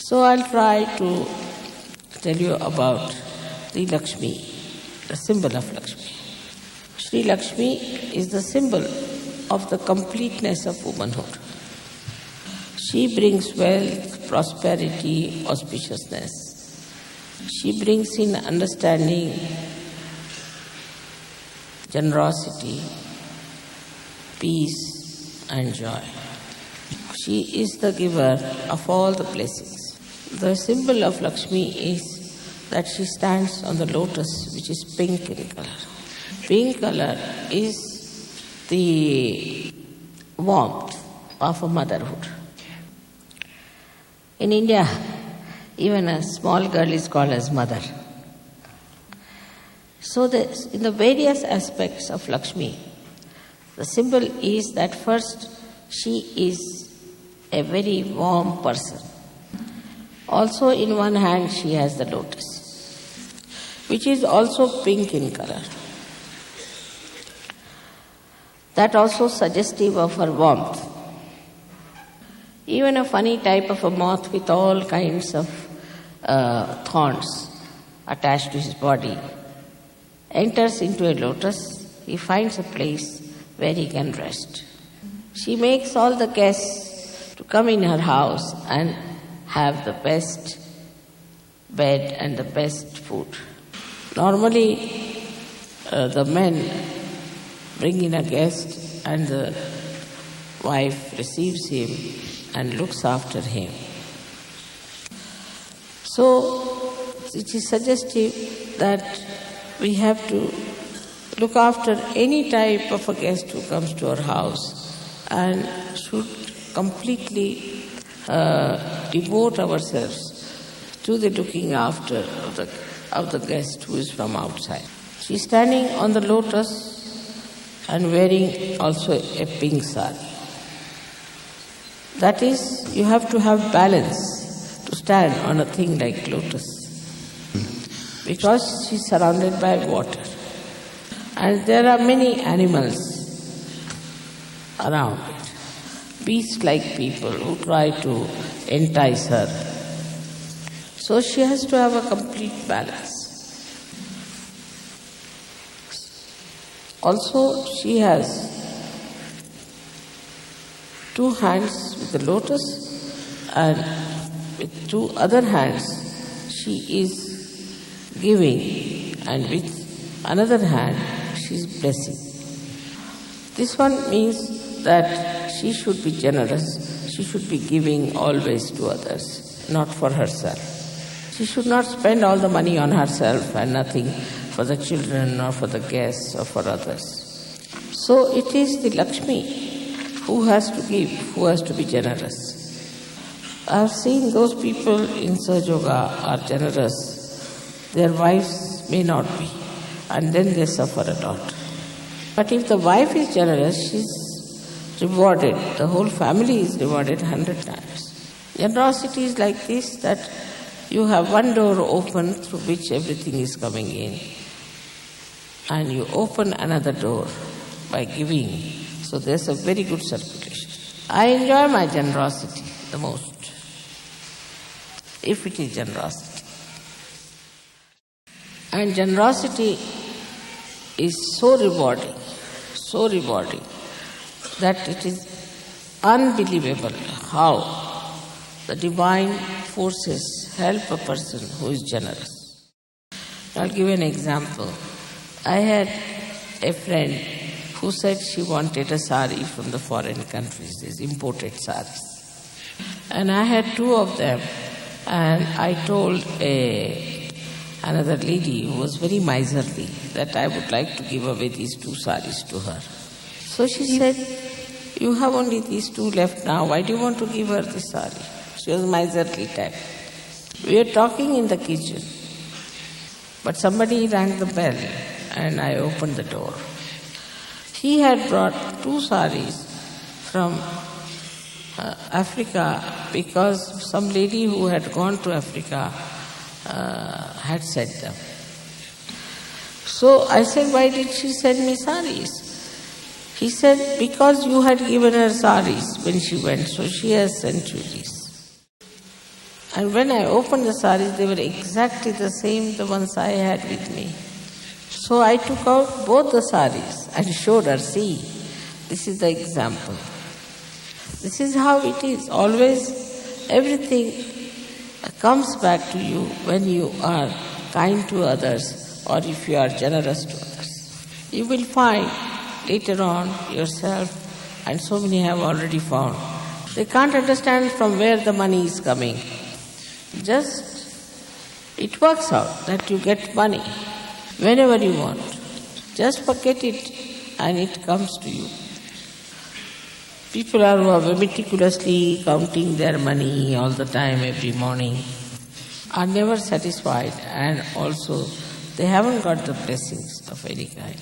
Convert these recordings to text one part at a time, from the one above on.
So I'll try to tell you about the Lakshmi, the symbol of Lakshmi. Sri Lakshmi is the symbol of the completeness of womanhood. She brings wealth, prosperity, auspiciousness. She brings in understanding, generosity, peace and joy. She is the giver of all the blessings. The symbol of Lakshmi is that she stands on the lotus, which is pink in color. Pink color is the warmth of a motherhood. In India, even a small girl is called as mother. So in the various aspects of Lakshmi, the symbol is that first she is a very warm person. Also in one hand she has the lotus, which is also pink in color. That also suggestive of her warmth. Even a funny type of a moth with all kinds of thorns attached to his body enters into a lotus, he finds a place where he can rest. She makes all the guests to come in her house and have the best bed and the best food. Normally, the men bring in a guest and the wife receives him and looks after him. So, it is suggestive that we have to look after any type of a guest who comes to our house and should completely devote ourselves to the looking after of the guest who is from outside. She is standing on the lotus and wearing also a pink sari. That is, you have to have balance to stand on a thing like lotus, because she is surrounded by water. And there are many animals around it. Beast-like people who try to entice her. So she has to have a complete balance. Also, she has two hands with the lotus, and with two other hands she is giving, and with another hand she is blessing. This one means that she should be generous, she should be giving always to others, not for herself. She should not spend all the money on herself and nothing for the children or for the guests or for others. So it is the Lakshmi who has to give, who has to be generous. I have seen those people in Sahaja Yoga are generous, their wives may not be, and then they suffer a lot. But if the wife is generous, she is rewarded, the whole family is rewarded 100 times. Generosity is like this, that you have one door open through which everything is coming in, and you open another door by giving. So there's a very good circulation. I enjoy my generosity the most, if it is generosity. And generosity is so rewarding, that it is unbelievable how the divine forces help a person who is generous. I'll give an example. I had a friend who said she wanted a sari from the foreign countries, these imported saris. And I had two of them, and I told another lady who was very miserly that I would like to give away these two saris to her. So she said, "You have only these two left now, why do you want to give her the sari?" She was miserly type. We were talking in the kitchen, but somebody rang the bell and I opened the door. He had brought two saris from Africa because some lady who had gone to Africa had sent them. So I said, "Why did she send me saris?" He said, "Because you had given her saris when she went, so she has sent you these." And when I opened the saris, they were exactly the same, the ones I had with me. So I took out both the saris and showed her, see, this is the example. This is how it is. Always everything comes back to you when you are kind to others or if you are generous to others. You will find later on yourself, and so many have already found, they can't understand from where the money is coming. Just, it works out that you get money whenever you want. Just forget it and it comes to you. People who are meticulously counting their money all the time, every morning, are never satisfied, and also they haven't got the blessings of any kind.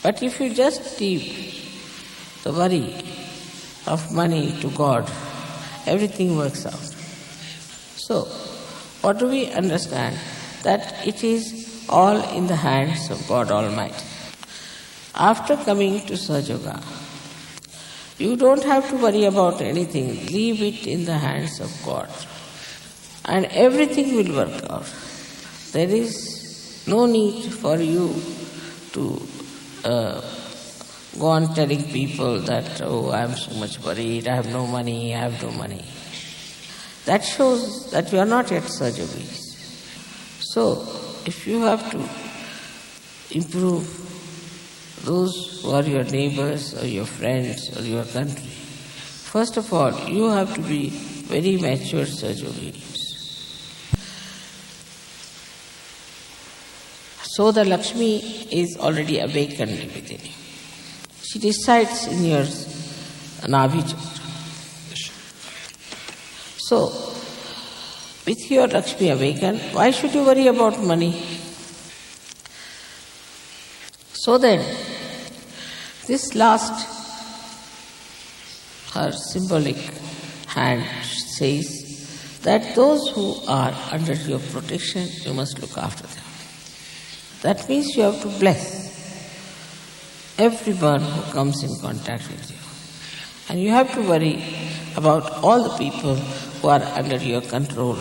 But if you just leave the worry of money to God, everything works out. So, what do we understand? That it is all in the hands of God Almighty. After coming to Sahaja Yoga, you don't have to worry about anything. Leave it in the hands of God. And everything will work out. There is no need for you to go on telling people that, oh, I am so much worried, I have no money, I have no money. That shows that you are not yet Sahaja Yogis. So, if you have to improve those who are your neighbors or your friends or your country, first of all, you have to be very mature Sahaja Yogis. So the Lakshmi is already awakened within you. She resides in your Nabhi Chakra. So, with your Lakshmi awakened, why should you worry about money? So then, this last, her symbolic hand says that those who are under your protection, you must look after them. That means you have to bless everyone who comes in contact with you. And you have to worry about all the people who are under your control.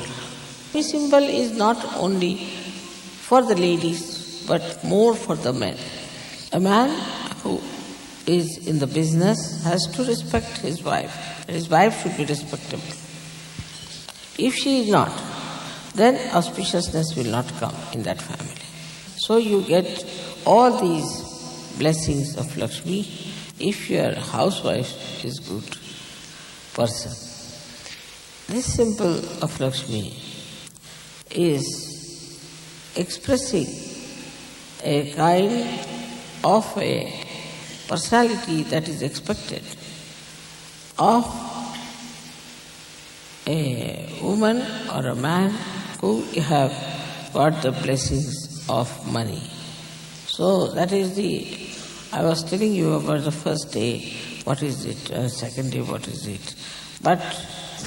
This symbol is not only for the ladies, but more for the men. A man who is in the business has to respect his wife. His wife should be respectable. If she is not, then auspiciousness will not come in that family. So you get all these blessings of Lakshmi if your housewife is good person. This symbol of Lakshmi is expressing a kind of a personality that is expected of a woman or a man who have got the blessings of money. So that is I was telling you about the first day, what is it, second day, what is it. But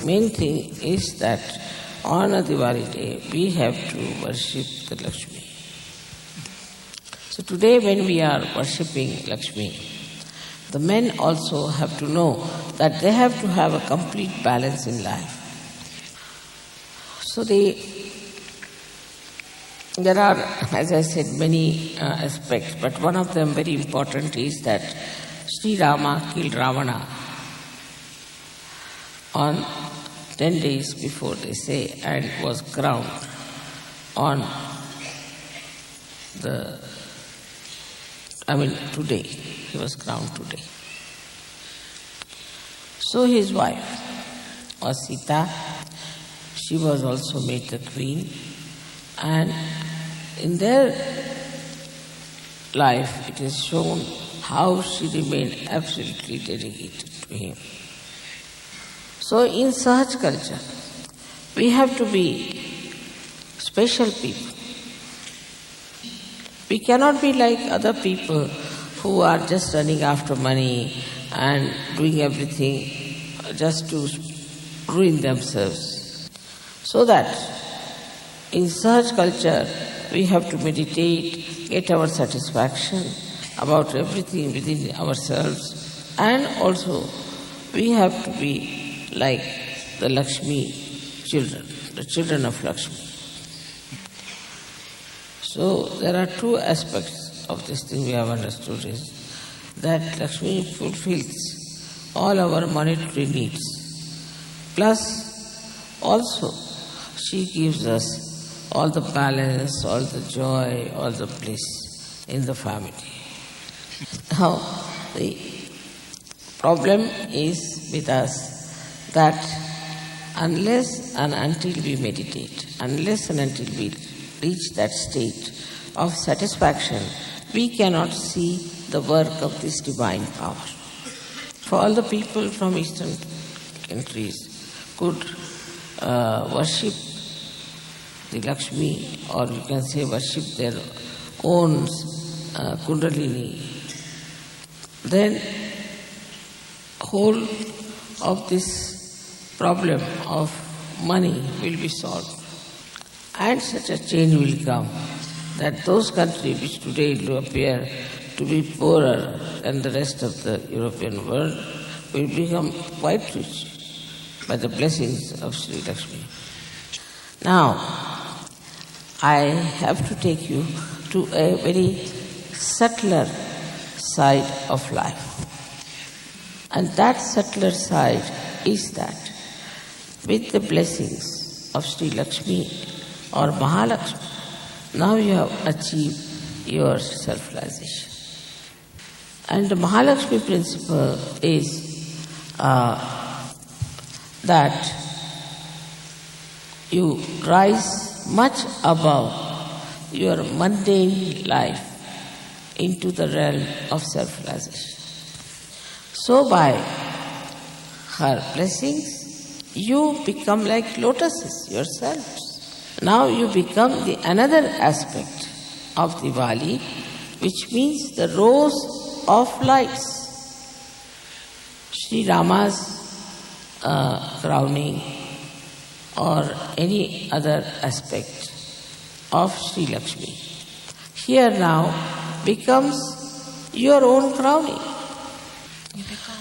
main thing is that on a Diwali day, we have to worship the Lakshmi. So today when we are worshipping Lakshmi, the men also have to know that they have to have a complete balance in life. So there are, as I said, many aspects, but one of them very important is that Sri Rama killed Ravana on 10 days before, they say, and was crowned on today. He was crowned today. So his wife was Sita. She was also made the queen. And in their life, it is shown how she remained absolutely dedicated to him. So in Sahaj culture, we have to be special people. We cannot be like other people who are just running after money and doing everything just to ruin themselves. So that in Sahaj culture, we have to meditate, get our satisfaction about everything within ourselves, and also we have to be like the Lakshmi children, the children of Lakshmi. So there are two aspects of this thing we have understood is that Lakshmi fulfills all our monetary needs. Plus also she gives us all the balance, all the joy, all the bliss in the family. Now the problem is with us that unless and until we meditate, unless and until we reach that state of satisfaction, we cannot see the work of this divine power. For all the people from Eastern countries could worship the Lakshmi, or you can say worship their own Kundalini, then whole of this problem of money will be solved. And such a change will come that those countries which today do appear to be poorer than the rest of the European world will become quite rich by the blessings of Sri Lakshmi. Now, I have to take you to a very subtler side of life. And that subtler side is that with the blessings of Sri Lakshmi or Mahalakshmi, now you have achieved your self-realization. And the Mahalakshmi principle is that you rise much above your mundane life into the realm of self-realization. So by her blessings, you become like lotuses yourselves. Now you become the another aspect of Diwali, which means the rose of lights. Sri Rama's crowning or any other aspect of Sri Lakshmi here now becomes your own crowning.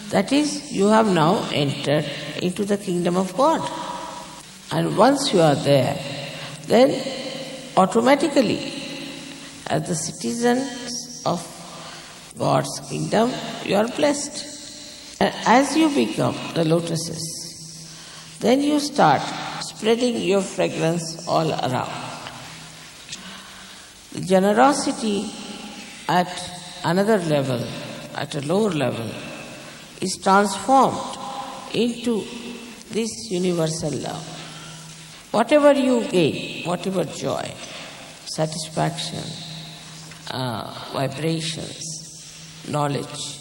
That is, you have now entered into the kingdom of God. And once you are there, then automatically, as the citizens of God's kingdom, you are blessed. And as you become the lotuses, then you start spreading your fragrance all around. The generosity at another level, at a lower level, is transformed into this universal love. Whatever you gain, whatever joy, satisfaction, vibrations, knowledge,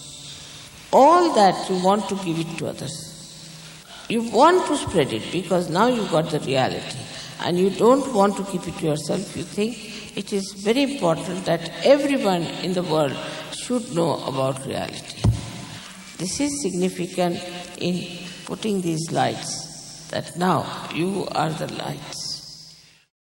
all that you want to give it to others. You want to spread it because now you got the reality and you don't want to keep it to yourself. You think it is very important that everyone in the world should know about reality. This is significant in putting these lights, that now you are the lights.